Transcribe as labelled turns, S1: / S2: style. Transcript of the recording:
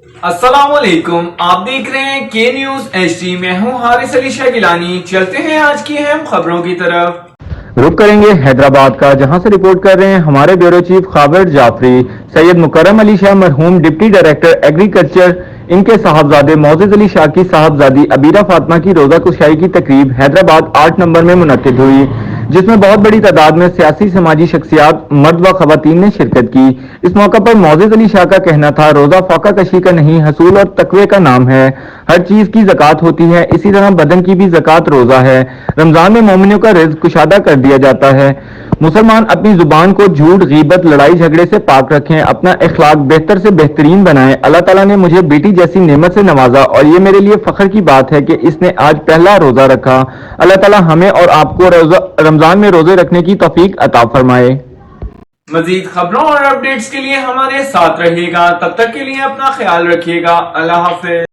S1: अस्सलाम वालेकुम, आप देख रहे हैं के न्यूज HD। मैं हूं हारिस अली शाह गिलानी। चलते हैं आज की अहम खबरों की तरफ।
S2: रुक करेंगे हैदराबाद का, जहां से रिपोर्ट कर रहे हैं हमारे ब्यूरो चीफ खाबर जाफरी। सैयद मुकर्रम अली शाह मरहूम डिप्टी डायरेक्टर एग्रीकल्चर, इनके साहबजादे मोअज़्ज़ज़ अली शाह की साहबजादी अबीरा फातिमा की रोज़ा कुशाई की तकरीब हैदराबाद 8 नंबर में मुनक्किद हुई, जिसमें बहुत बड़ी तादाद में सियासी समाजी शख्सियात मर्द व खवातीन ने शिरकत की। इस मौका पर मोअज़्ज़ज़ अली शाह का कहना था, रोज़ा फाका कशी का नहीं, हसूल और तकवे का नाम है। हर चीज़ की ज़कात होती है, इसी तरह बदन की भी ज़कात रोज़ा है। रमज़ान में मोमिनों का रिज़्क़ कुशादा कर दिया जाता है। मुसलमान अपनी ज़ुबान को झूठ, गीबत, लड़ाई झगड़े से पाक रखें, अपना इखलाक बेहतर से बेहतरीन बनाएं। अल्लाह ताला ने मुझे बेटी जैसी नेमत से नवाजा और ये मेरे लिए फ़ख्र की बात है कि इसने आज पहला रोज़ा रखा। अल्लाह ताला हमें और आपको रमज़ान में रोज़े रखने की तौफीक अता फरमाए।
S1: मजीद खबरों और अपडेट्स के लिए हमारे साथ रहिएगा। तब तक के लिए अपना ख्याल रखिएगा। अल्लाह हाफ़िज़।